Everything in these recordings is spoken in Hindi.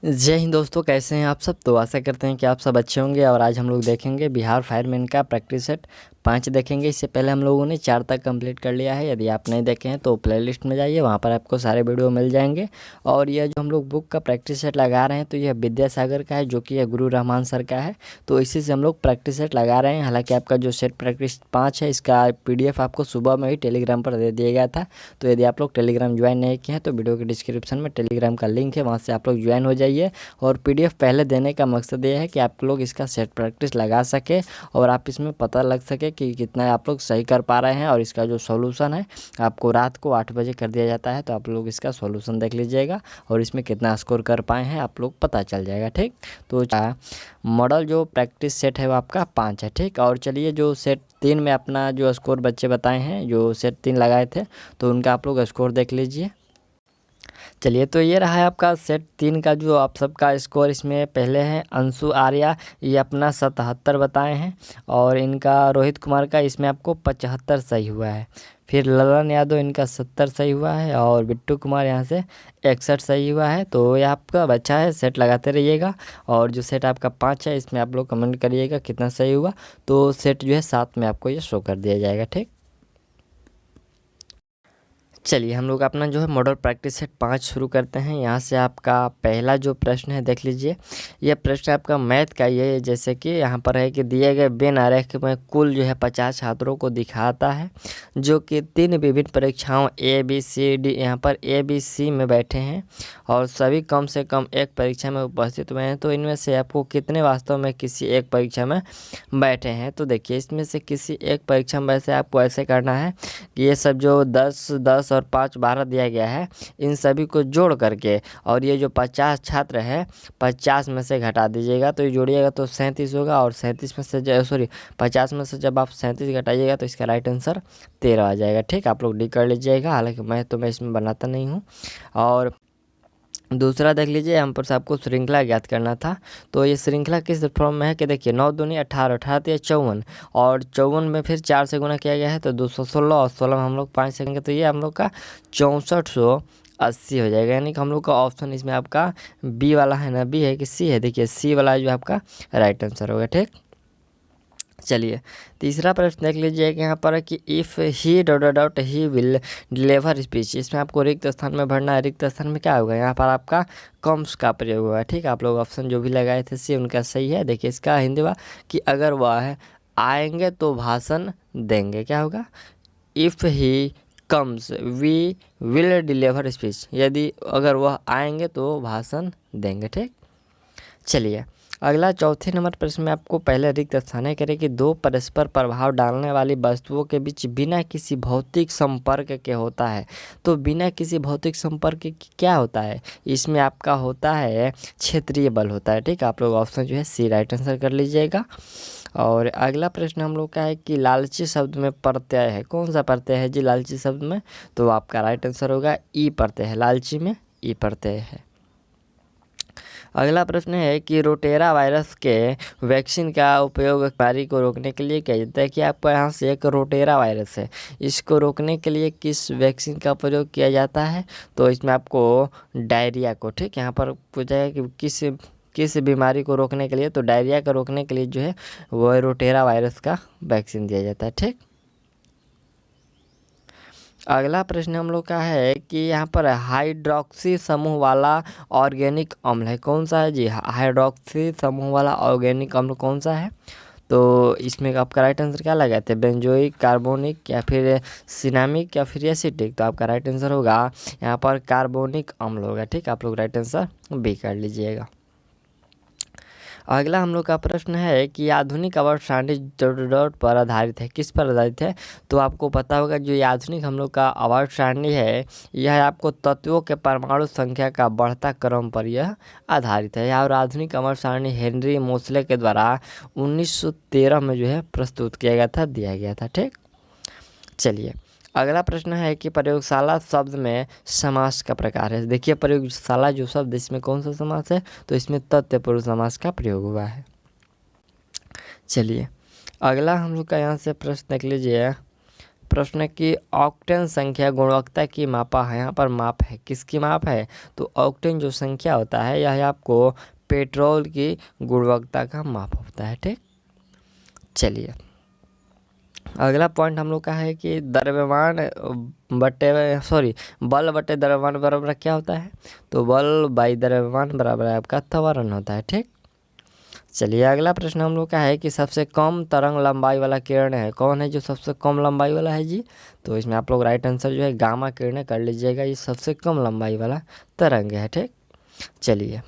जय हिंद दोस्तों, कैसे हैं आप सब। तो आशा करते हैं कि आप सब अच्छे होंगे। और आज हम लोग देखेंगे बिहार फायरमैन का प्रैक्टिस सेट 5 देखेंगे। इससे पहले हम लोगों ने 4 तक कंप्लीट कर लिया है। यदि आप नहीं देखे हैं तो प्लेलिस्ट में जाइए, वहाँ पर आपको सारे वीडियो मिल जाएंगे। और यह जो हम लोग बुक का प्रैक्टिस सेट लगा रहे हैं तो यह विद्यासागर का है, जो कि यह गुरु रहमान सर का है। तो इसी से हम लोग प्रैक्टिस सेट लगा रहे हैं। हालांकि आपका जो सेट प्रैक्टिस 5 है, इसका PDF आपको सुबह में ही टेलीग्राम पर दे दिया गया था। तो यदि आप लोग टेलीग्राम ज्वाइन नहीं किए हैं तो वीडियो के डिस्क्रिप्शन में टेलीग्राम का लिंक है, वहाँ से आप लोग ज्वाइन हो जाइए। और PDF पहले देने का मकसद ये है कि आप लोग इसका सेट प्रैक्टिस लगा सके और आप इसमें पता लग सके कि कितना आप लोग सही कर पा रहे हैं। और इसका जो सॉल्यूशन है आपको रात को 8 बजे कर दिया जाता है, तो आप लोग इसका सॉल्यूशन देख लीजिएगा और इसमें कितना स्कोर कर पाए हैं आप लोग पता चल जाएगा। ठीक, तो मॉडल जो प्रैक्टिस सेट है वो आपका 5 है। ठीक, और चलिए जो सेट 3 में अपना जो स्कोर बच्चे बताए हैं, जो सेट 3 लगाए थे, तो उनका आप लोग स्कोर देख लीजिए। चलिए, तो ये रहा है आपका सेट 3 का जो आप सबका स्कोर। इसमें पहले हैं अंशु आर्या, ये अपना 77 बताए हैं। और इनका रोहित कुमार का इसमें आपको 75 सही हुआ है। फिर ललन यादव, इनका 70 सही हुआ है। और बिट्टू कुमार यहाँ से 61 सही हुआ है। तो ये आपका अच्छा है, सेट लगाते रहिएगा। और जो सेट आपका 5 है, इसमें आप लोग कमेंट करिएगा कितना सही हुआ। तो सेट जो है 7 में आपको ये शो कर दिया जाएगा। ठीक, चलिए हम लोग अपना जो है मॉडल प्रैक्टिस सेट 5 शुरू करते हैं। यहाँ से आपका पहला जो प्रश्न है देख लीजिए। यह प्रश्न आपका मैथ का ही है। जैसे कि यहाँ पर है कि दिए गए बेन आरेख में कुल जो है 50 छात्रों को दिखाता है, जो कि 3 विभिन्न परीक्षाओं ABCD यहाँ पर ABC में बैठे हैं और सभी कम से कम एक परीक्षा में उपस्थित हुए हैं। तो इनमें से आपको कितने वास्तव में किसी एक परीक्षा में बैठे हैं। तो देखिए, इसमें से किसी एक परीक्षा में वैसे आपको ऐसे करना है कि ये सब जो 10 10 और 5 12 दिया गया है, इन सभी को जोड़ करके और ये जो 50 छात्र है 50 में से घटा दीजिएगा। तो ये जोड़िएगा तो 37 होगा। और 37 में से सॉरी 50 में से जब आप 37 घटाइएगा तो इसका राइट आंसर 13 आ जाएगा। ठीक, आप लोग डी कर लीजिएगा। हालांकि मैं इसमें बनाता नहीं हूँ। और दूसरा देख लीजिए, यहाँ पर से आपको श्रृंखला ज्ञात करना था। तो ये श्रृंखला किस फॉर्म में है कि देखिए 9 दूनी 18, 18 तो 54 और 54 में फिर 4 से गुना किया गया है तो 216 और 16 में हम लोग 5 से करेंगे तो ये हम लोग का 6480 हो जाएगा। यानी कि हम लोग का ऑप्शन इसमें आपका बी वाला है ना, बी है कि सी है। देखिए सी वाला जो आपका राइट आंसर होगा। ठीक, चलिए तीसरा प्रश्न देख लीजिए कि यहाँ पर है कि if he dot dot he will deliver speech. इसमें आपको रिक्त स्थान में भरना है। रिक्त स्थान में क्या होगा, यहाँ पर आपका कम्स का प्रयोग होगा। ठीक, आप लोग ऑप्शन जो भी लगाए थे सी उनका सही है। देखिए इसका हिंदी हुआ कि अगर वह आएंगे तो भाषण देंगे। क्या होगा, if he comes we will deliver speech. यदि अगर वह आएंगे तो भाषण देंगे। ठीक, चलिए अगला चौथे नंबर प्रश्न में आपको पहले रिक्त स्थान करें कि 2 परस्पर प्रभाव डालने वाली वस्तुओं के बीच बिना किसी भौतिक संपर्क के होता है। तो बिना किसी भौतिक संपर्क के क्या होता है, इसमें आपका होता है क्षेत्रीय बल होता है। ठीक, आप लोग ऑप्शन जो है सी राइट आंसर कर लीजिएगा। और अगला प्रश्न हम लोग का है कि लालची शब्द में प्रत्यय है। कौन सा प्रत्यय है जी लालची शब्द में, तो आपका राइट आंसर होगा ई प्रत्यय है। लालची में ई प्रत्यय है। अगला प्रश्न है कि रोटेरा वायरस के वैक्सीन का उपयोग बीमारी को रोकने के लिए किया जाता है। कि आपको यहाँ से एक रोटेरा वायरस है, इसको रोकने के लिए किस वैक्सीन का प्रयोग किया जाता है। तो इसमें आपको डायरिया को, ठीक, यहाँ पर पूछा है कि किस बीमारी को रोकने के लिए, तो डायरिया को रोकने के लिए जो है वो रोटेरा वायरस का वैक्सीन दिया जाता है। ठीक, अगला प्रश्न हम लोग का है कि यहाँ पर हाइड्रोक्सी समूह वाला ऑर्गेनिक अम्ल है। कौन सा है जी, हाइड्रोक्सी समूह वाला ऑर्गेनिक अम्ल कौन सा है। तो इसमें आपका राइट आंसर क्या लगाए थे, बेंजोइक, कार्बोनिक या फिर सिनामिक या फिर एसिटिक। तो आपका राइट आंसर होगा यहाँ पर कार्बोनिक अम्ल होगा। ठीक, आप लोग राइट आंसर बी कर लीजिएगा। अगला हम लोग का प्रश्न है कि आधुनिक आवर्त सारणी डॉट पर आधारित है। किस पर आधारित है, तो आपको पता होगा जो ये आधुनिक हम लोग का आवर्त सारणी है, यह आपको तत्वों के परमाणु संख्या का बढ़ता क्रम पर यह आधारित है। और आधुनिक आवर्त सारणी हेनरी मोसले के द्वारा 1913 में जो है प्रस्तुत किया गया था, दिया गया था। ठीक, चलिए अगला प्रश्न है कि प्रयोगशाला शब्द में समास का प्रकार है। देखिए प्रयोगशाला जो शब्द, इसमें कौन सा समास है, तो इसमें तत्पुरुष समास का प्रयोग हुआ है। चलिए अगला हम लोग का यहाँ से प्रश्न देख लीजिए प्रश्न की ऑक्टेन संख्या गुणवत्ता की मापा है। यहाँ पर माप है, किसकी माप है? तो ऑक्टेन जो संख्या होता है यह आपको पेट्रोल की गुणवत्ता का माप होता है। ठीक, चलिए अगला पॉइंट हम लोग का है कि द्रव्यमान बल बटे द्रव्यमान बराबर क्या होता है? तो बल बाई द्रव्यमान बराबर आपका त्वरण होता है। ठीक, चलिए अगला प्रश्न हम लोग का है कि सबसे कम तरंग लंबाई वाला किरण है कौन है जो सबसे कम लंबाई वाला है जी? तो इसमें आप लोग राइट आंसर जो है गामा किरण कर लीजिएगा, ये सबसे कम लंबाई वाला तरंग है। ठीक, चलिए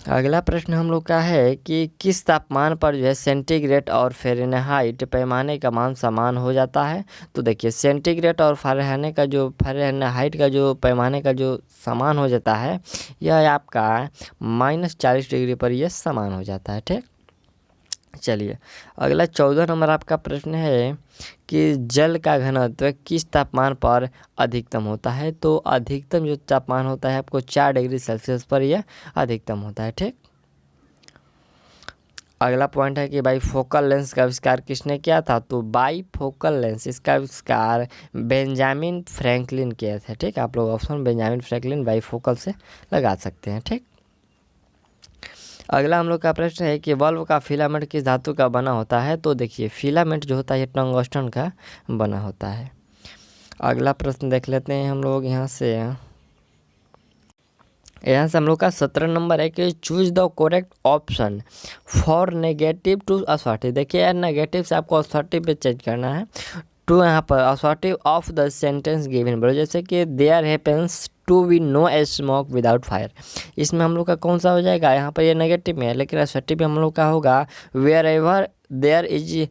अगला प्रश्न हम लोग का है कि किस तापमान पर जो है सेंटीग्रेड और फ़ारेनहाइट पैमाने का मान समान हो जाता है? तो देखिए सेंटीग्रेड और फ़ारेनहाइट का जो पैमाने का जो समान हो जाता है यह आपका -40 डिग्री पर यह समान हो जाता है। ठीक, चलिए अगला 14 नंबर आपका प्रश्न है कि जल का घनत्व किस तापमान पर अधिकतम होता है? तो अधिकतम जो तापमान होता है आपको 4 डिग्री सेल्सियस पर यह अधिकतम होता है। ठीक, अगला पॉइंट है कि बाईफोकल लेंस का आविष्कार किसने किया था? तो बाईफोकल लेंस इसका आविष्कार बेंजामिन फ्रैंकलिन किया था। ठीक, आप लोग ऑप्शन बेंजामिन फ्रैंकलिन बाईफोकल से लगा सकते हैं। ठीक, अगला हम लोग का प्रश्न है कि बल्ब का फिलामेंट किस धातु का बना होता है? तो देखिए फिलामेंट जो होता है टंगस्टन का बना होता है। अगला प्रश्न देख लेते हैं हम लोग यहाँ से हम लोग का 17 नंबर है कि choose the correct option for negative to assertive. देखिए यार नेगेटिव से आपको असर्टिव पे चेंज करना है टू यहाँ पर assertive of the sentence given बोलो, जैसे कि there happens to be no a smoke without fire. इसमें हम लोग का कौन सा हो जाएगा? यहाँ पर ये नेगेटिव में है, लेकिन असर्टिव में हम लोग का होगा वेयर एवर देयर इज,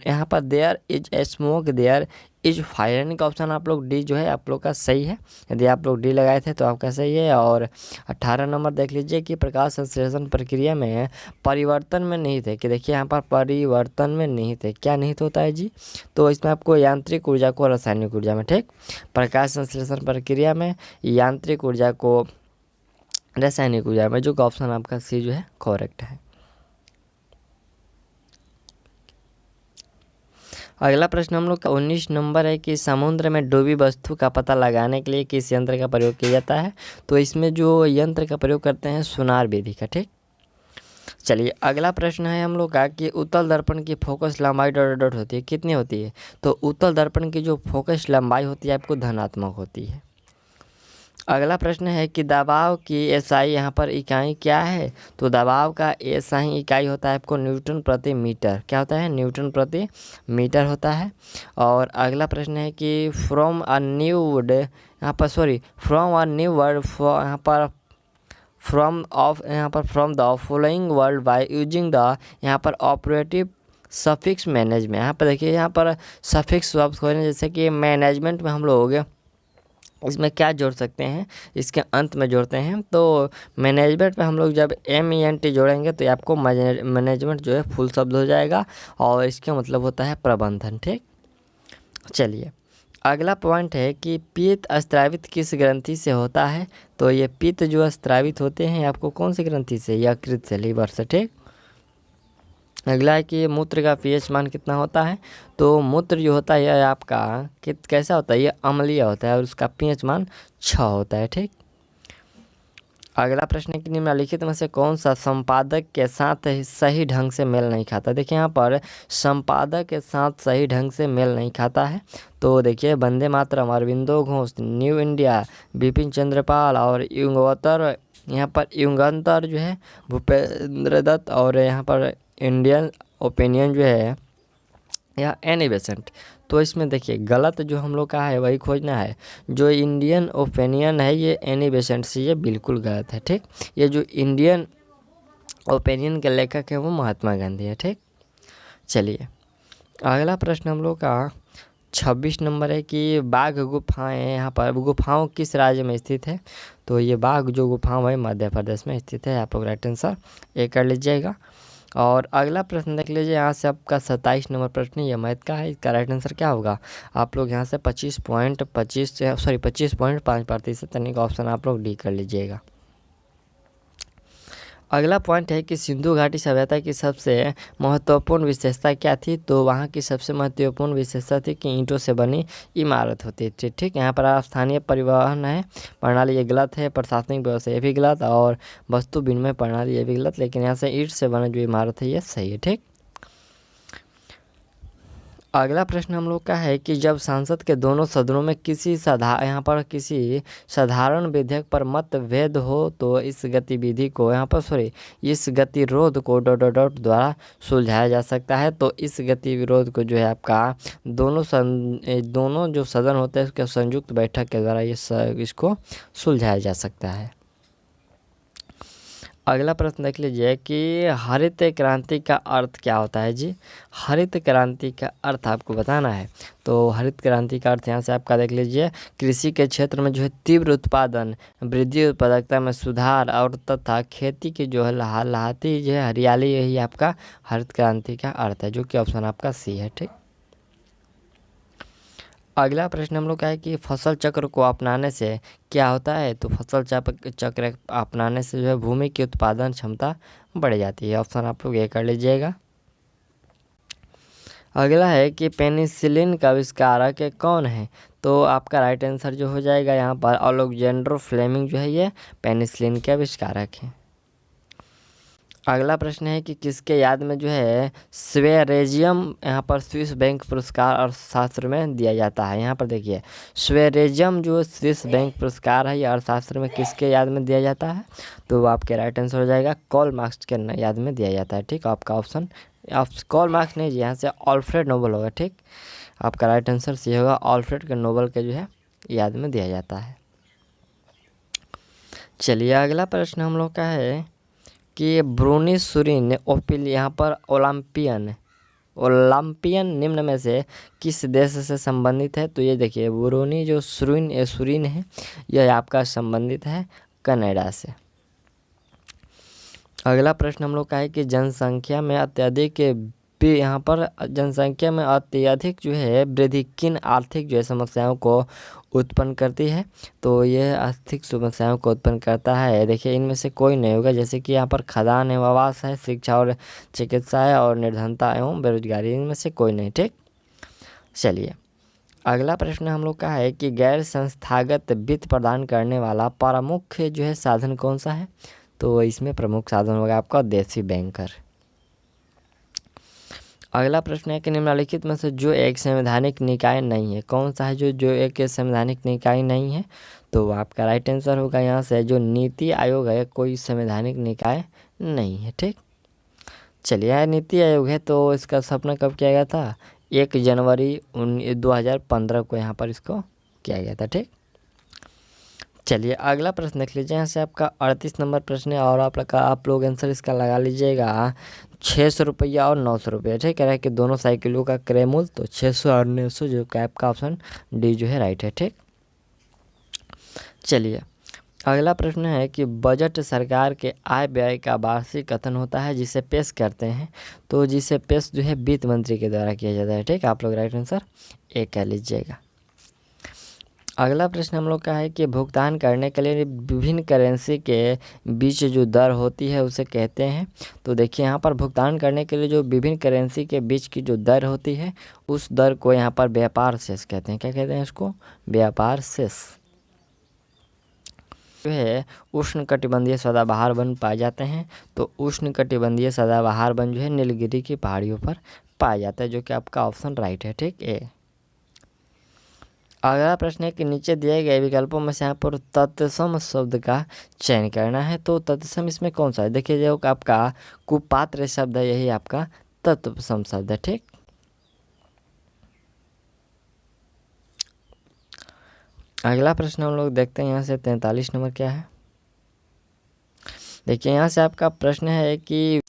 यहाँ पर there is a smoke there is fire. यानी कि ऑप्शन आप लोग डी जो है आप लोग का सही है। यदि आप लोग डी लगाए थे तो आपका सही है। और 18 नंबर देख लीजिए कि प्रकाश संश्लेषण प्रक्रिया में परिवर्तन में निहित है। कि देखिए यहाँ पर परिवर्तन में निहित है, क्या निहित होता है जी? तो इसमें आपको यांत्रिक ऊर्जा को रासायनिक ऊर्जा में, ठीक, प्रकाश संश्लेषण प्रक्रिया में यांत्रिक ऊर्जा को रासायनिक ऊर्जा में, जो ऑप्शन आपका सी जो है करेक्ट है। अगला प्रश्न हम लोग का 19 नंबर है कि समुद्र में डूबी वस्तु का पता लगाने के लिए किस यंत्र का प्रयोग किया जाता है? तो इसमें जो यंत्र का प्रयोग करते हैं सोनार विधि का। ठीक, चलिए अगला प्रश्न है हम लोग का कि उत्तल दर्पण की फोकस लंबाई डॉट होती है, कितनी होती है? तो उत्तल दर्पण की जो फोकस लंबाई होती है आपको धनात्मक होती है। अगला प्रश्न है कि दबाव की एसआई यहाँ पर इकाई क्या है? तो दबाव का एसआई इकाई होता है आपको न्यूटन प्रति मीटर। क्या होता है? न्यूटन प्रति मीटर होता है। और अगला प्रश्न है कि फ्रॉम अ न्यू वर्ड, यहाँ पर फ्रॉम अ न्यू वर्ड यहाँ पर from the following word by using the यहाँ पर ऑपरेटिव सफिक्स मैनेजमेंट। यहाँ पर देखिए यहाँ पर सफिक्स शब्द हो रहे हैं, जैसे कि मैनेजमेंट में हम लोग इसमें क्या जोड़ सकते हैं, इसके अंत में जोड़ते हैं। तो मैनेजमेंट में हम लोग जब MENT जोड़ेंगे तो आपको मैनेजमेंट जो है फुल शब्द हो जाएगा और इसका मतलब होता है प्रबंधन। ठीक, चलिए अगला पॉइंट है कि पित्त स्रावित किस ग्रंथि से होता है? तो ये पित्त जो स्रावित होते हैं आपको कौन सी ग्रंथि से? यकृत से, लीवर से। ठीक, अगला है कि मूत्र का pH मान कितना होता है? तो मूत्र जो होता है आपका कैसा होता है? ये अम्लीय होता है और उसका pH मान 6 होता है। ठीक, अगला प्रश्न है कि निम्नलिखित में से कौन सा संपादक के साथ सही ढंग से मेल नहीं खाता? देखिए यहाँ पर संपादक के साथ सही ढंग से मेल नहीं खाता है। तो देखिए वंदे मातरम, अरविंदो घोष, न्यू इंडिया, बिपिन चंद्रपाल और युगंतर, यहाँ पर युगंतर जो है भूपेंद्र दत्त, और यहाँ पर इंडियन ओपिनियन जो है या एनी बेसेंट। तो इसमें देखिए गलत जो हम लोग का है वही खोजना है। जो इंडियन ओपिनियन है ये एनी बेसेंट से ये बिल्कुल गलत है। ठीक, ये जो इंडियन ओपिनियन के लेखक है वो महात्मा गांधी है। ठीक, चलिए अगला प्रश्न हम लोग का 26 नंबर है कि बाघ गुफाएं, यहाँ पर गुफाओं किस राज्य में स्थित है? तो ये बाघ जो गुफाओं है मध्य प्रदेश में स्थित है। आप लोग राइट आंसर ए कर लीजिएगा। और अगला प्रश्न देख लीजिए, यहाँ से आपका 27 नंबर प्रश्न ये मैथ का है। इसका राइट आंसर क्या होगा? आप लोग यहाँ से 25.5% यानी कि ऑप्शन आप लोग डी कर लीजिएगा। अगला पॉइंट है कि सिंधु घाटी सभ्यता की सबसे महत्वपूर्ण विशेषता क्या थी। तो वहाँ की सबसे महत्वपूर्ण विशेषता थी कि ईंटों से बनी इमारत होती थी। ठीक, यहाँ पर स्थानीय परिवहन है प्रणाली ये गलत है, प्रशासनिक व्यवस्था ये भी गलत, और वस्तु विनिमय प्रणाली ये भी गलत, लेकिन यहाँ से ईंट से बना जो इमारत है ये सही है। ठीक, अगला प्रश्न हम लोग का है कि जब संसद के दोनों सदनों में किसी साधारण विधेयक पर मतभेद हो तो इस गतिविधि को इस गतिरोध को द्वारा सुलझाया जा सकता है। तो इस गतिविरोध को जो है आपका दोनों जो सदन होते हैं उसके संयुक्त बैठक के द्वारा इसको सुलझाया जा सकता है। अगला प्रश्न देख लीजिए कि हरित क्रांति का अर्थ क्या होता है जी। हरित क्रांति का अर्थ आपको बताना है। तो हरित क्रांति का अर्थ यहाँ से आपका देख लीजिए, कृषि के क्षेत्र में जो है तीव्र उत्पादन, वृद्धि उत्पादकता में सुधार और तथा खेती की जो है लहलहाती जो है हरियाली, यही आपका हरित क्रांति का अर्थ है, जो कि ऑप्शन आपका सी है। ठीक, अगला प्रश्न हम लोग का है कि फसल चक्र को अपनाने से क्या होता है। तो फसल चक्र अपनाने से जो है भूमि की उत्पादन क्षमता बढ़ जाती है। ऑप्शन आप लोग ये कर लीजिएगा। अगला है कि पेनिसिलिन का आविष्कारक कौन है। तो आपका राइट आंसर जो हो जाएगा यहाँ पर अलेक्जेंडर फ्लेमिंग जो है ये पेनिसिलिन के आविष्कारक हैं। अगला प्रश्न है कि किसके याद में जो है स्वेरेजियम यहाँ पर स्विस बैंक पुरस्कार अर्थशास्त्र में दिया जाता है। यहाँ पर देखिए स्वेरेजियम जो स्विस बैंक पुरस्कार है ये अर्थशास्त्र में किसके याद में दिया जाता है। तो आपके राइट आंसर हो जाएगा कार्ल मार्क्स के याद में दिया जाता है। ठीक, आपका ऑप्शन कार्ल मार्क्स नहीं, यहाँ से अल्फ्रेड नोबेल होगा। ठीक, आपका राइट आंसर सी होगा, अल्फ्रेड के नोबेल के जो है याद में दिया जाता है। चलिए अगला प्रश्न हम लोग का है कि ब्रूनीसुरीन ओपिल यहाँ पर ओलंपियन निम्न में से किस देश से संबंधित है। तो ये देखिए ब्रूनी जो सुरीन है यह आपका संबंधित है कनाडा से। अगला प्रश्न हम लोग का है कि जनसंख्या में अत्यधिक जो है वृद्धि किन आर्थिक जो है समस्याओं को उत्पन्न करती है। तो यह आर्थिक समस्याओं को उत्पन्न करता है, देखिए इनमें से कोई नहीं होगा, जैसे कि यहाँ पर खदान है, आवास है, शिक्षा और चिकित्सा है, और निर्धनता एवं बेरोजगारी, इनमें से कोई नहीं। ठीक, चलिए अगला प्रश्न हम लोग का है कि गैर संस्थागत वित्त प्रदान करने वाला प्रमुख जो है साधन कौन सा है। तो इसमें प्रमुख साधन होगा आपका देशी बैंकर। अगला प्रश्न है कि निम्नलिखित में से जो एक संवैधानिक निकाय नहीं है, कौन सा है जो एक संवैधानिक निकाय नहीं है। तो आपका राइट आंसर होगा यहाँ से जो नीति आयोग है, कोई संवैधानिक निकाय नहीं है। ठीक, चलिए नीति आयोग है तो इसका स्थापना कब किया गया था, 1 जनवरी 2015 को यहाँ पर इसको किया गया था। ठीक, चलिए अगला प्रश्न देख लीजिए, यहाँ से आपका 38 नंबर प्रश्न है, और आप लोग आंसर इसका लगा लीजिएगा 600 रुपया और 900 रुपया। ठीक है कि दोनों साइकिलों का क्रय मूल्य तो 600 और 900, जो कि आपका ऑप्शन डी जो है राइट है। ठीक, चलिए अगला प्रश्न है कि बजट सरकार के आय व्यय का वार्षिक कथन होता है जिसे पेश करते हैं। तो जिसे पेश जो है वित्त मंत्री के द्वारा किया जाता है। ठीक, आप लोग राइट आंसर ए कह लीजिएगा। अगला प्रश्न हम लोग का है कि भुगतान करने के लिए विभिन्न करेंसी के बीच जो दर होती है उसे कहते हैं। तो देखिए यहाँ पर भुगतान करने के लिए जो विभिन्न करेंसी के बीच की जो दर होती है उस दर को यहाँ पर व्यापार शेष कहते हैं। क्या कहते हैं इसको, व्यापार शेष। जो है उष्णकटिबंधीय सदाबहार वन पाए जाते हैं। तो उष्णकटिबंधीय सदाबहार वन जो है नीलगिरी की पहाड़ियों पर पाया जाता है, जो कि आपका ऑप्शन राइट है। ठीक, ए। अगला प्रश्न है कि नीचे दिए गए विकल्पों में से यहाँ पर तत्सम शब्द का चयन करना है। तो तत्सम इसमें कौन सा है, देखिए जो आपका कुपात्र शब्द है यही आपका तत्सम शब्द है। ठीक, अगला प्रश्न हम लोग देखते हैं यहाँ से 43 नंबर क्या है। देखिए यहाँ से आपका प्रश्न है कि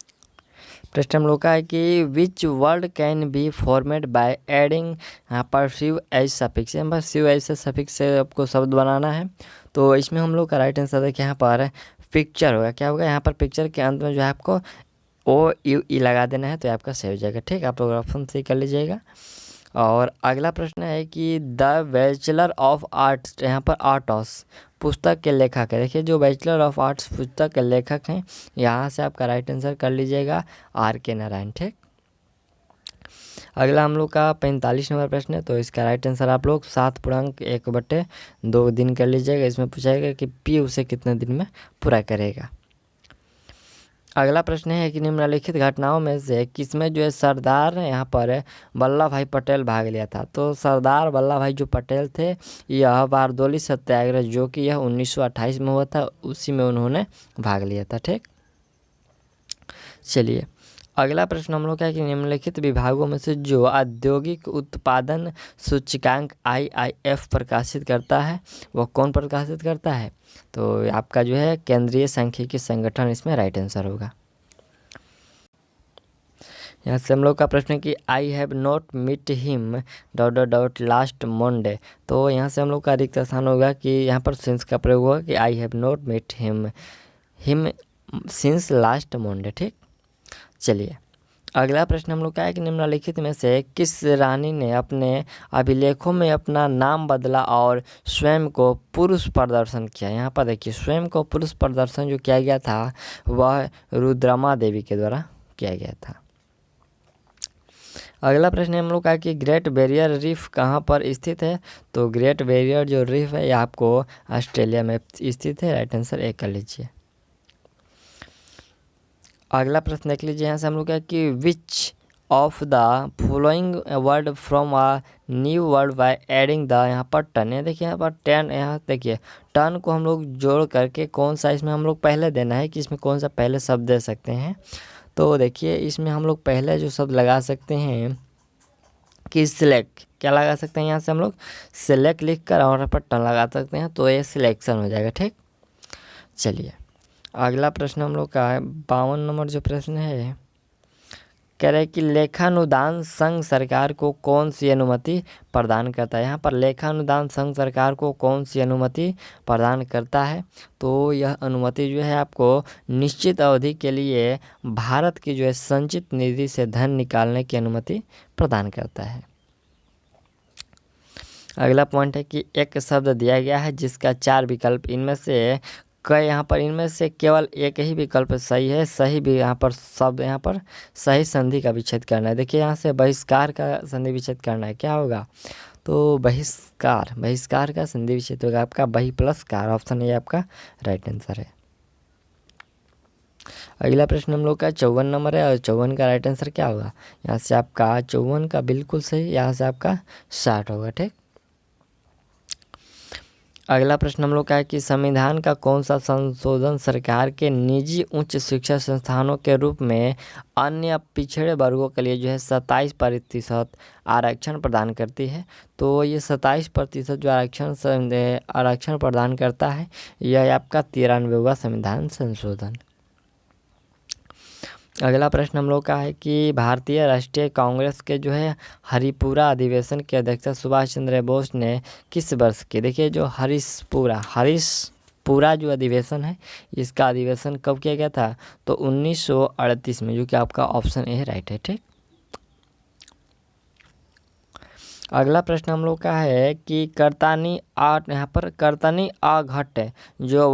प्रश्न हम लोग का है कि which word can be format by adding यहाँ पर शिव एज सफिक्स, यहाँ पर शिव एज से सफिक्स से आपको शब्द बनाना है। तो इसमें हम लोग का राइट आंसर देखिए यहाँ पर पिक्चर होगा। क्या होगा, यहाँ पर पिक्चर के अंत में जो है आपको OUE लगा देना है, तो आपका सही हो जाएगा। ठीक, आप लोग ऑप्शन सी कर लीजिएगा। और अगला प्रश्न है कि द बैचलर ऑफ आर्ट्स, यहाँ पर आर्टस पुस्तक के लेखक है, देखिए जो बैचलर ऑफ आर्ट्स पुस्तक के लेखक हैं, यहाँ से आपका राइट आंसर कर लीजिएगा R.K. नारायण। ठीक, अगला हम लोग का 45 नंबर प्रश्न है, तो इसका राइट आंसर आप लोग 7/1/2 दिन कर लीजिएगा। इसमें पूछाएगा कि P उसे कितने दिन में पूरा करेगा। अगला प्रश्न है कि निम्नलिखित घटनाओं में से किसमें जो है सरदार यहाँ पर वल्लभ भाई पटेल भाग लिया था। तो सरदार वल्लभ भाई जो पटेल थे, यह बारदोली सत्याग्रह जो कि यह 1928 में हुआ था, उसी में उन्होंने भाग लिया था। ठीक, चलिए अगला प्रश्न हम लोग का है कि निम्नलिखित विभागों में से जो औद्योगिक उत्पादन सूचकांक IIF प्रकाशित करता है, वह कौन प्रकाशित करता है। तो आपका जो है केंद्रीय सांख्यिकी संगठन इसमें राइट आंसर होगा। यहाँ से हम लोग का प्रश्न है कि I have not meet him ... last Monday. तो यहाँ से हम लोग का रिक्त स्थान होगा कि यहाँ पर सिंस का प्रयोग होगा कि I have not meet him since last Monday. ठीक, चलिए अगला प्रश्न हम लोग का है कि निम्नलिखित में से किस रानी ने अपने अभिलेखों में अपना नाम बदला और स्वयं को पुरुष प्रदर्शन किया। यहाँ पर देखिए स्वयं को पुरुष प्रदर्शन जो किया गया था वह रुद्रमा देवी के द्वारा किया गया था। अगला प्रश्न हम लोग का है कि ग्रेट बैरियर रीफ कहाँ पर स्थित है। तो ग्रेट बैरियर जो रीफ है यह आपको ऑस्ट्रेलिया में स्थित है। राइट आंसर A कर लीजिए। अगला प्रश्न देख लीजिए, यहाँ से हम लोग क्या कि which of the following word from a new word by adding the, यहाँ पर टन है, देखिए यहाँ पर टेन, यहाँ देखिए टन को हम लोग जोड़ करके कौन सा इसमें हम लोग पहले देना है कि इसमें कौन सा पहले शब्द दे सकते हैं। तो देखिए इसमें हम लोग पहले जो शब्द लगा सकते हैं कि सिलेक्ट, क्या लगा सकते हैं, यहाँ से हम लोग सिलेक्ट लिख कर और पर टन लगा सकते हैं, तो ये सिलेक्शन हो जाएगा। ठीक, चलिए अगला प्रश्न हम लोग का है 52 नंबर जो प्रश्न है, कह रहे कि लेखानुदान संघ सरकार को कौन सी अनुमति प्रदान करता है। यहाँ पर लेखानुदान संघ सरकार को कौन सी अनुमति प्रदान करता है। तो यह अनुमति जो है आपको निश्चित अवधि के लिए भारत की जो है संचित निधि से धन निकालने की अनुमति प्रदान करता है। अगला पॉइंट है कि एक शब्द दिया गया है जिसका 4 विकल्प, इनमें से कई, यहाँ पर इनमें से केवल एक ही विकल्प सही है। सही भी यहाँ पर शब्द, यहाँ पर सही संधि का विच्छेद करना है। देखिए यहाँ से बहिष्कार का संधि विच्छेद करना है, क्या होगा। तो बहिष्कार का संधि विच्छेद होगा आपका बहि प्लस कार, ऑप्शन ए आपका राइट आंसर है। अगला प्रश्न हम लोग का 54 नंबर है, और 54 का राइट आंसर क्या होगा। यहाँ से आपका 54 का बिल्कुल सही, यहाँ से आपका 60 होगा। ठीक, अगला प्रश्न हम लोग का है कि संविधान का कौन सा संशोधन सरकार के निजी उच्च शिक्षा संस्थानों के रूप में अन्य पिछड़े वर्गों के लिए जो है 27% आरक्षण प्रदान करती है। तो ये 27% जो आरक्षण प्रदान करता है, यह आपका 93वां संविधान संशोधन। अगला प्रश्न हम लोग का है कि भारतीय राष्ट्रीय कांग्रेस के जो है हरिपुरा अधिवेशन की अध्यक्षता सुभाष चंद्र बोस ने किस वर्ष की। देखिए जो हरिपुरा जो अधिवेशन है, इसका अधिवेशन कब किया गया था। तो 1938 में, जो कि आपका ऑप्शन ए राइट है। ठीक, अगला प्रश्न हम लोग का है कि करतानी आर्ट, यहाँ पर करतानी आघट जो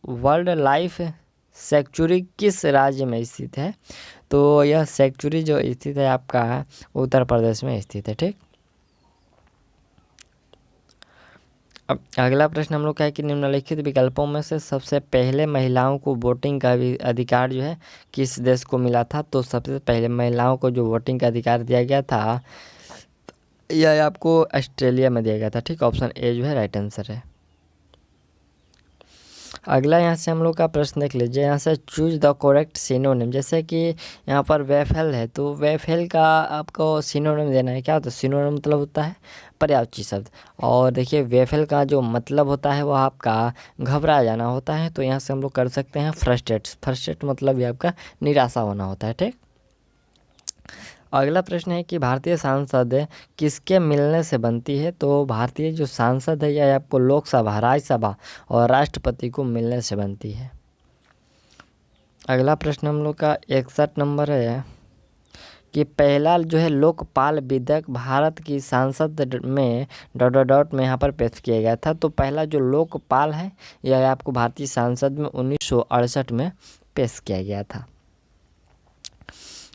वर्ल्ड लाइफ सेंचुरी किस राज्य में स्थित है। तो यह सेंचुरी जो स्थित है आपका उत्तर प्रदेश में स्थित है। ठीक, अब अगला प्रश्न हम लोग का है कि निम्नलिखित विकल्पों में से सबसे पहले महिलाओं को वोटिंग का अधिकार जो है किस देश को मिला था। तो सबसे पहले महिलाओं को जो वोटिंग का अधिकार दिया गया था, यह आपको ऑस्ट्रेलिया में दिया गया था। ठीक, ऑप्शन ए जो है राइट आंसर है। अगला यहाँ से हम लोग का प्रश्न देख लीजिए, यहाँ से चूज द करेक्ट सिनोनिम। जैसे कि यहाँ पर वेफेल है, तो वेफेल का आपको सिनोनिम देना है। क्या होता है सिनोनिम, मतलब होता है पर्यायवाची शब्द। और देखिए वेफेल का जो मतलब होता है वह आपका घबरा जाना होता है। तो यहाँ से हम लोग कर सकते हैं फ्रस्ट्रेट मतलब ये आपका निराशा होना होता है। ठीक, अगला प्रश्न है कि भारतीय सांसद किसके मिलने से बनती है। तो भारतीय जो सांसद है यह आपको लोकसभा, राज्यसभा और राष्ट्रपति को मिलने से बनती है। अगला प्रश्न हम लोग का 61 नंबर है कि पहला जो है लोकपाल विधेयक भारत की संसद में डॉट में यहाँ पर पेश किया गया था। तो पहला जो लोकपाल है यह आपको भारतीय संसद में 1968 में पेश किया गया था।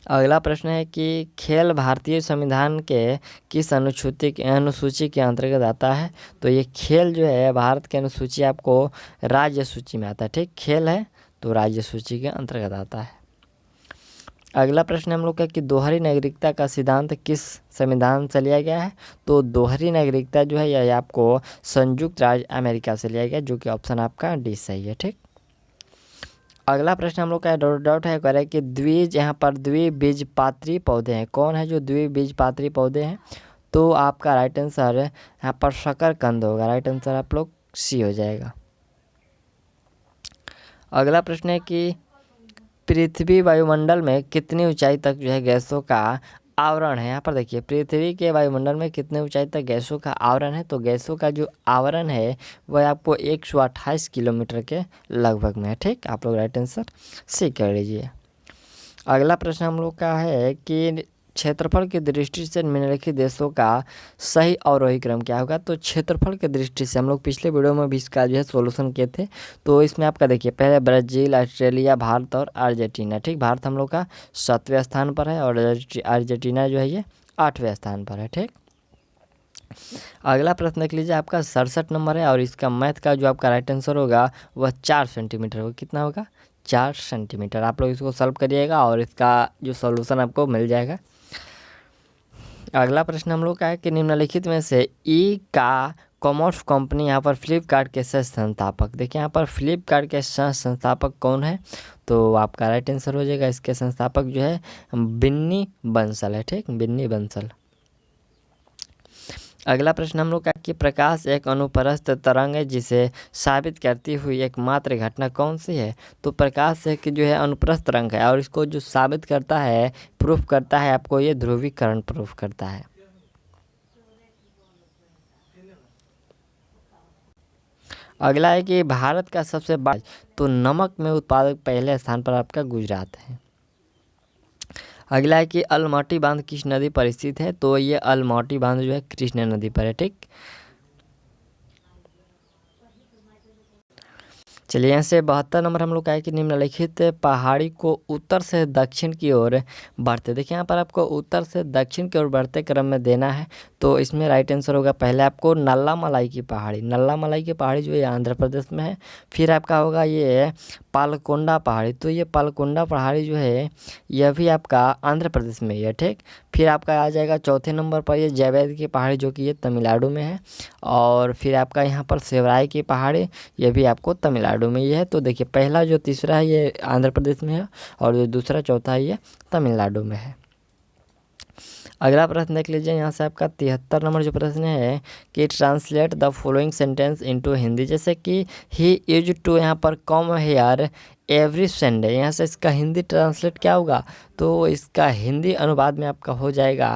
अगला प्रश्न है कि खेल भारतीय संविधान के किस अनुसूची के अंतर्गत आता है। तो ये खेल जो है भारत की अनुसूची आपको राज्य सूची में आता है। ठीक, खेल है तो राज्य सूची के अंतर्गत आता है। अगला प्रश्न हम लोग का कि दोहरी नागरिकता का सिद्धांत किस संविधान से लिया गया है। तो दोहरी नागरिकता जो है यह आपको संयुक्त राज्य अमेरिका से लिया गया, जो कि ऑप्शन आपका डी सही है। ठीक, अगला प्रश्न हम लोग का डॉट है कह रहा है कि यहाँ पर द्विबीजपत्री पौधे हैं। कौन है जो द्विबीजपत्री पौधे हैं। तो आपका राइट आंसर यहाँ पर शकरकंद होगा। राइट आंसर आप लोग सी हो जाएगा। अगला प्रश्न है कि पृथ्वी वायुमंडल में कितनी ऊंचाई तक जो है गैसों का आवरण है। यहाँ पर देखिए पृथ्वी के वायुमंडल में कितने ऊंचाई तक गैसों का आवरण है। तो गैसों का जो आवरण है वह आपको 128 किलोमीटर के लगभग में है। ठीक, आप लोग राइट आंसर सी कर लीजिए। अगला प्रश्न हम लोग का है कि क्षेत्रफल की दृष्टि से निम्नलिखित देशों का सही अवरोही क्रम क्या होगा। तो क्षेत्रफल की दृष्टि से हम लोग पिछले वीडियो में भी इसका जो है सोल्यूशन किए थे। तो इसमें आपका देखिए पहले ब्राज़ील, ऑस्ट्रेलिया, भारत और अर्जेंटीना। ठीक, भारत हम लोग का 7वें स्थान पर है और अर्जेंटीना जो है ये 8वें स्थान पर है। ठीक, अगला प्रश्न देख लीजिए आपका 67 नंबर है और इसका मैथ का जो आपका राइट आंसर होगा वह 4 सेंटीमीटर होगा। कितना होगा, 4 सेंटीमीटर। आप लोग इसको सॉल्व करिएगा और इसका जो सॉल्यूशन आपको मिल जाएगा। अगला प्रश्न हम लोग का है कि निम्नलिखित में से ई का कॉमर्स कंपनी यहाँ पर फ्लिपकार्ट के सह संस्थापक। देखिए यहाँ पर फ्लिपकार्ट के सह संस्थापक कौन है। तो आपका राइट आंसर हो जाएगा इसके संस्थापक जो है बिन्नी बंसल है। ठीक, बिन्नी बंसल। अगला प्रश्न हम लोग का कि प्रकाश एक अनुप्रस्थ तरंग है जिसे साबित करती हुई एकमात्र घटना कौन सी है। तो प्रकाश एक जो है अनुप्रस्थ तरंग है और इसको जो साबित करता है, प्रूफ करता है आपको ये ध्रुवीकरण प्रूफ करता है। अगला है कि भारत का सबसे बड़ा तो नमक में उत्पादक पहले स्थान पर आपका गुजरात है। अगला है कि अलमटी बांध किस नदी पर स्थित है। तो ये अलमटी बांध जो है कृष्णा नदी पर है। ठीक, चलिए यहाँ से 72 नंबर हम लोग का है कि निम्नलिखित पहाड़ी को उत्तर से दक्षिण की ओर बढ़ते। देखिए यहाँ पर आपको उत्तर से दक्षिण की ओर बढ़ते क्रम में देना है। तो इसमें राइट आंसर होगा पहले आपको नल्ला मलाई की पहाड़ी। नल्ला मलाई की पहाड़ी जो है आंध्र प्रदेश में है। फिर आपका होगा ये पालकोंडा पहाड़ी। तो ये पालकोंडा पहाड़ी जो है यह भी आपका आंध्र प्रदेश में ही है। ठीक, फिर आपका आ जाएगा चौथे नंबर पर ये जैवैद की पहाड़ी जो कि ये तमिलनाडु में है। और फिर आपका यहाँ पर सेवराई की पहाड़ी ये भी आपको तमिलनाडु में ही है। तो देखिए पहला जो तीसरा है ये आंध्र प्रदेश में है और जो दूसरा चौथा है ये तमिलनाडु में है। अगला प्रश्न देख लीजिए यहाँ से आपका 73 नंबर जो प्रश्न है कि translate the following sentence into Hindi. जैसे कि ही यूज टू यहाँ पर कम हेयर एवरी संडे। यहाँ से इसका हिंदी ट्रांसलेट क्या होगा। तो इसका हिंदी अनुवाद में आपका हो जाएगा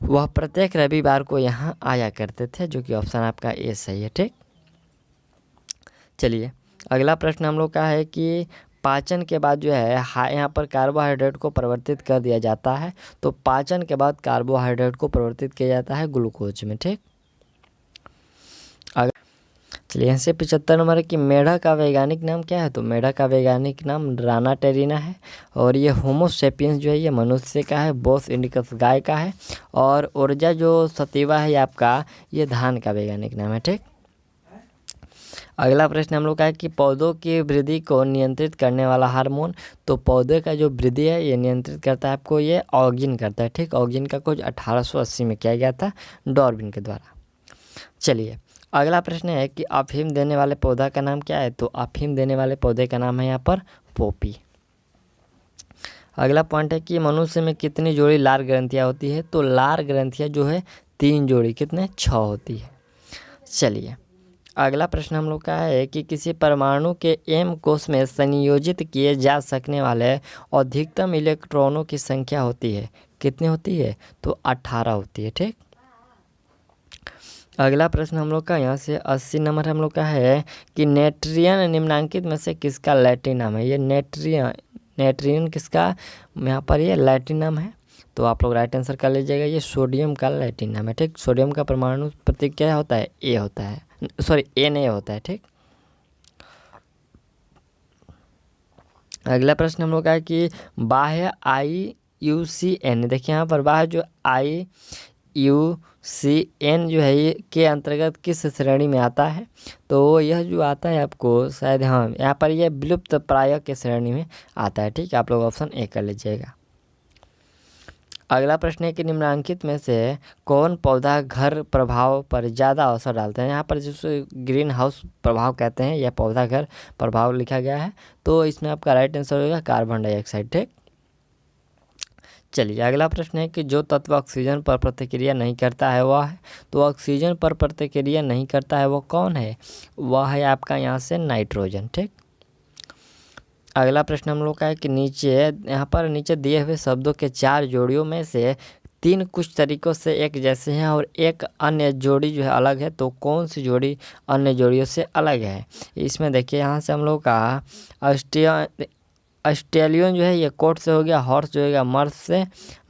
वह प्रत्येक रविवार को यहाँ आया करते थे, जो कि ऑप्शन आपका ए सही है। ठीक, चलिए अगला प्रश्न हम लोग का है कि पाचन के बाद जो है यहाँ पर कार्बोहाइड्रेट को परिवर्तित कर दिया जाता है। तो पाचन के बाद कार्बोहाइड्रेट को परिवर्तित किया जाता है ग्लूकोज में। ठीक, चलिए यहाँ से 75 नंबर है कि मेढक का वैज्ञानिक नाम क्या है। तो मेढक का वैज्ञानिक नाम राना टेरिना है और ये होमो सेपियंस जो है ये मनुष्य का है। बोस इंडिकस गाय का है और ऊर्जा जो सतीवा है आपका ये धान का वैज्ञानिक नाम है। ठीक, अगला प्रश्न हम लोग का है कि पौधों की वृद्धि को नियंत्रित करने वाला हार्मोन। तो पौधे का जो वृद्धि है ये नियंत्रित करता है आपको ये ऑक्जिन करता है। ठीक, ऑक्जिन का खोज 1880 में किया गया था डार्विन के द्वारा। चलिए अगला प्रश्न है कि अफीम देने वाले पौधा का नाम क्या है। तो अफीम देने वाले पौधे का नाम है यहाँ पर पोपी। अगला पॉइंट है कि मनुष्य में कितनी जोड़ी लार ग्रंथियाँ होती है। तो लार ग्रंथियाँ जो है 3 जोड़ी, कितने 6 होती है। चलिए अगला प्रश्न हम लोग का है कि किसी परमाणु के एम कोश में संयोजित किए जा सकने वाले अधिकतम इलेक्ट्रॉनों की संख्या होती है, कितनी होती है। तो 18 होती है। ठीक, अगला प्रश्न हम लोग का यहाँ से 80 नंबर हम लोग का है कि नेट्रियन निम्नांकित में से किसका लैटिन नाम है। ये नेट्रियन किसका यहाँ पर ये लैटिन नाम है। तो आप लोग राइट आंसर कर लीजिएगा, ये सोडियम का लैटिन नाम है। ठीक, सोडियम का परमाणु प्रतीक क्या होता है? ए होता है, सॉरी Na होता है। ठीक, अगला प्रश्न हम लोग का है कि बाह्य IUCN, देखिए यहाँ पर बाह्य जो IUCN जो है ये के अंतर्गत किस श्रेणी में आता है? तो यह जो आता है आपको शायद, हाँ यहाँ पर यह विलुप्त प्राय के श्रेणी में आता है। ठीक, आप लोग ऑप्शन ए कर लीजिएगा। अगला प्रश्न है कि निम्नलिखित में से कौन पौधा घर प्रभाव पर ज़्यादा असर डालते हैं? यहाँ पर जिसे ग्रीन हाउस प्रभाव कहते हैं, यह पौधा घर प्रभाव लिखा गया है, तो इसमें आपका राइट आंसर होगा कार्बन डाइऑक्साइड। ठीक, चलिए अगला प्रश्न है कि जो तत्व ऑक्सीजन पर प्रतिक्रिया नहीं करता है वह है, तो ऑक्सीजन पर प्रतिक्रिया नहीं करता है वो कौन है? वह है आपका यहाँ से नाइट्रोजन। ठीक, अगला प्रश्न हम लोग का है कि नीचे दिए हुए शब्दों के 4 जोड़ियों में से 3 कुछ तरीकों से एक जैसे हैं और एक अन्य जोड़ी जो है अलग है, तो कौन सी जोड़ी अन्य जोड़ियों से अलग है? इसमें देखिए यहाँ से हम लोग का ऑस्ट्रेलियन जो है ये कोट से हो गया, हॉर्स जो है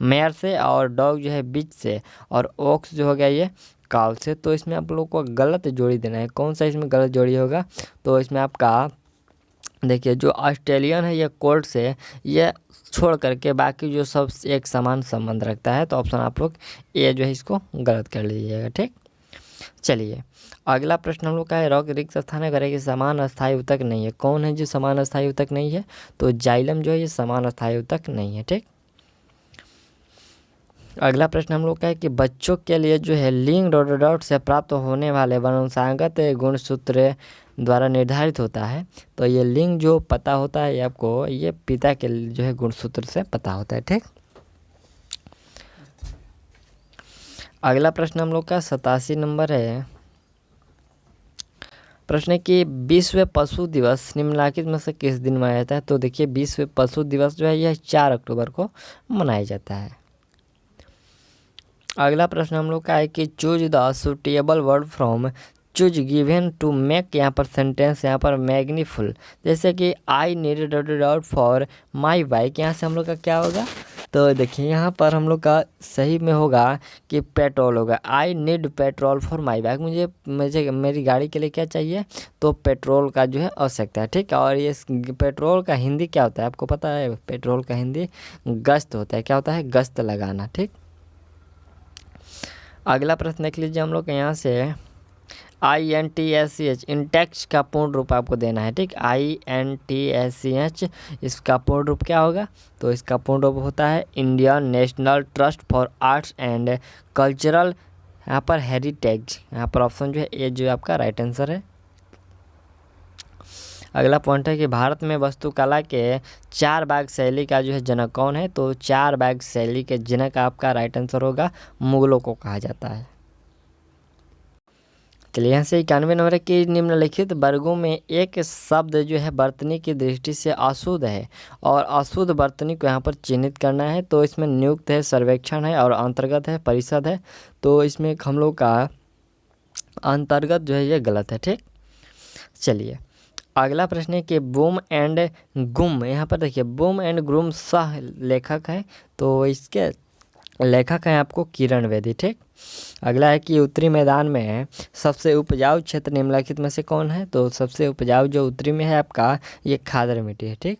मेयर से, और डॉग जो है बिच से, और ओक्स जो हो गया ये काउ से। तो इसमें आप लोग को गलत जोड़ी देना है। कौन सा इसमें गलत जोड़ी होगा? तो इसमें आपका देखिए जो ऑस्ट्रेलियन है ये कोल्ड से, ये छोड़ करके बाकी जो सब एक समान संबंध रखता है, तो ऑप्शन आप लोग ए जो है इसको गलत कर लीजिएगा। ठीक, चलिए अगला प्रश्न हम लोग का है रोग रिक्त स्थान करे कि समान अस्थायी ऊतक नहीं है। कौन है जो समान अस्थायी ऊतक नहीं है? तो जाइलम जो है ये समान अस्थायी ऊतक नहीं है। ठीक, अगला प्रश्न हम लोग का है कि बच्चों के लिए जो है लिंग डॉट से प्राप्त होने वाले वंशागत गुणसूत्र द्वारा निर्धारित होता है, तो ये लिंग जो पता होता है आपको, ये पिता के जो है गुणसूत्र से पता होता है। ठीक, अगला प्रश्न हम लोग का 87 नंबर है। प्रश्न है कि विश्व पशु दिवस निम्नलिखित में से किस दिन मनाया जाता है? तो देखिए विश्व पशु दिवस जो है यह 4 अक्टूबर को मनाया जाता है। अगला प्रश्न हम लोग का है कि choose the suitable word from choose given to make, यहाँ पर सेंटेंस यहाँ पर मैग्नीफुल, जैसे कि I need dot for my bike, यहाँ से हम लोग का क्या होगा? तो देखिए यहाँ पर हम लोग का सही में होगा कि पेट्रोल होगा। I need petrol for my bike, मुझे मेरी गाड़ी के लिए क्या चाहिए? तो पेट्रोल का जो है आवश्यकता है। ठीक, और ये पेट्रोल का हिंदी क्या होता है आपको पता है? पेट्रोल का हिंदी गश्त होता है। क्या होता है? गश्त लगाना। ठीक, अगला प्रश्न देख लीजिए हम लोग यहाँ से INTSCH इंटेक्स का पूर्ण रूप आपको देना है। ठीक, INTSCH इसका पूर्ण रूप क्या होगा? तो इसका पूर्ण रूप होता है Indian national trust for arts and cultural, यहाँ पर हेरिटेज, यहाँ पर ऑप्शन जो है ए जो आपका राइट आंसर है। अगला पॉइंट है कि भारत में वास्तुकला के 4 बाग शैली का जो है जनक कौन है? तो 4 बाग शैली के जनक आपका राइट आंसर होगा मुगलों को कहा जाता है। चलिए यहाँ से 91 नंबर है कि निम्नलिखित वर्गों में एक शब्द जो है वर्तनी की दृष्टि से अशुद्ध है और अशुद्ध वर्तनी को यहाँ पर चिन्हित करना है। तो इसमें नियुक्त है, सर्वेक्षण है, और अंतर्गत है, परिषद है। तो इसमें हम लोग का अंतर्गत जो है ये गलत है। ठीक, चलिए अगला प्रश्न है कि बूम एंड गुम, यहाँ पर देखिए बूम एंड गुम सह लेखक है, तो इसके लेखक हैं आपको किरण बेदी। ठीक, अगला है कि उत्तरी मैदान में सबसे उपजाऊ क्षेत्र निम्नलिखित में से कौन है? तो सबसे उपजाऊ जो उत्तरी में है आपका ये खादर मिट्टी है। ठीक,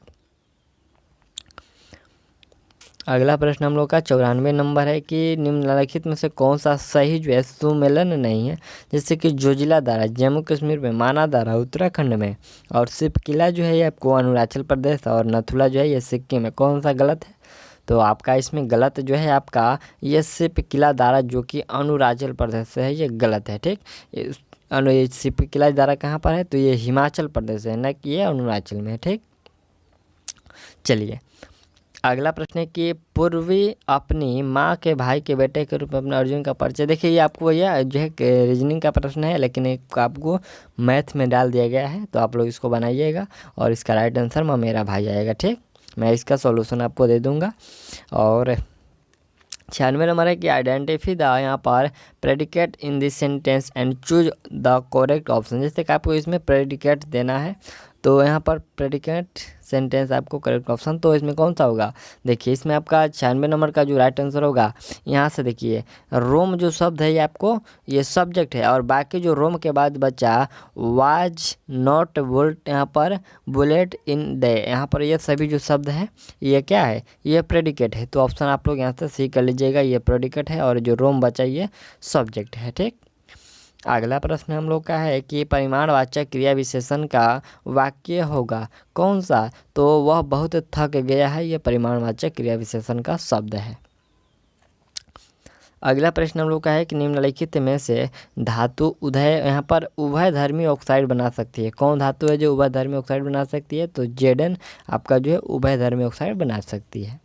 अगला प्रश्न हम लोग का 94 नंबर है कि निम्नलिखित में से कौन सा सही जो है सुमेलन नहीं है? जैसे कि जोजिला दारा जम्मू कश्मीर में, माना दारा उत्तराखंड में, और सिपकिला जो है ये आपको अरुणाचल प्रदेश, और नथुला जो है ये सिक्किम में। कौन सा गलत है? तो आपका इसमें गलत जो है आपका ये सिपकिला दारा जो कि अरुणाचल प्रदेश से है, ये गलत है। ठीक, सिपकिला दारा कहाँ पर है? तो ये हिमाचल प्रदेश है, न कि ये अरुणाचल में है। ठीक, चलिए अगला प्रश्न है कि पूर्वी अपनी माँ के भाई के बेटे के रूप में अपने अर्जुन का परिचय, देखिए ये आपको यह जो है रीजनिंग का प्रश्न है, लेकिन एक आपको मैथ में डाल दिया गया है, तो आप लोग इसको बनाइएगा और इसका राइट आंसर मेरा भाई आएगा। ठीक, मैं इसका सॉल्यूशन आपको दे दूंगा। और 96 नंबर है कि आइडेंटिफाई द यहाँ पर predicate in this sentence and choose the correct option, जैसे कि आपको इसमें प्रेडिकेट देना है, तो यहाँ पर प्रेडिकेट सेंटेंस आपको करेक्ट ऑप्शन, तो इसमें कौन सा होगा? देखिए इसमें आपका 96 नंबर का जो राइट आंसर होगा, यहाँ से देखिए रोम जो शब्द है ये आपको ये सब्जेक्ट है, और बाकी जो रोम के बाद बचा वाज नॉट बुलेट, यहाँ पर बुलेट इन डे, यहाँ पर ये सभी जो शब्द है ये क्या है? ये प्रेडिकेट है। तो ऑप्शन आप लोग यहाँ से सी कर लीजिएगा, ये प्रेडिकेट है और जो रोम बचा ये सब्जेक्ट है। ठीक, अगला प्रश्न हम लोग का है कि परिमाणवाचक क्रिया विशेषण का वाक्य होगा कौन सा? तो वह बहुत थक गया है, ये परिमाणवाचक क्रिया विशेषण का शब्द है। अगला प्रश्न हम लोग का है कि निम्नलिखित में से धातु उदय यहाँ पर उभयधर्मी ऑक्साइड बना सकती है, कौन धातु है जो उभयधर्मी ऑक्साइड बना सकती है? तो जेडन आपका जो है उभयधर्मी ऑक्साइड बना सकती है।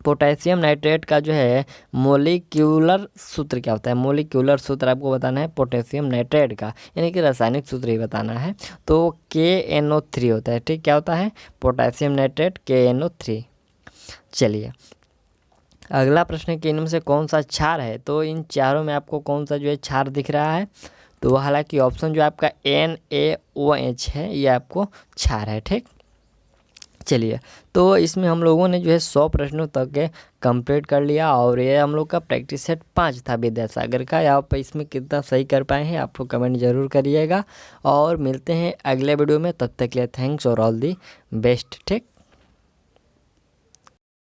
पोटेशियम नाइट्रेट का जो है मोलिक्यूलर सूत्र क्या होता है? मोलिक्यूलर सूत्र आपको बताना है पोटेशियम नाइट्रेट का, यानी कि रासायनिक सूत्र ही बताना है। तो KNO3 होता है। ठीक, क्या होता है? Potassium nitrate KNO3। चलिए अगला प्रश्न कि इनमें से कौन सा क्षार है? तो इन चारों में आपको कौन सा जो है क्षार दिख रहा है? तो हालांकि ऑप्शन जो आपका NaOH है ये आपको क्षार है। ठीक, चलिए तो इसमें हम लोगों ने जो है 100 प्रश्नों तक कंप्लीट कर लिया, और ये हम लोग का प्रैक्टिस सेट 5 था विद्यासागर का। आप इसमें कितना सही कर पाए हैं आप लोग कमेंट जरूर करिएगा, और मिलते हैं अगले वीडियो में। तब तक के लिए थैंक्स और ऑल दी बेस्ट। ठीक।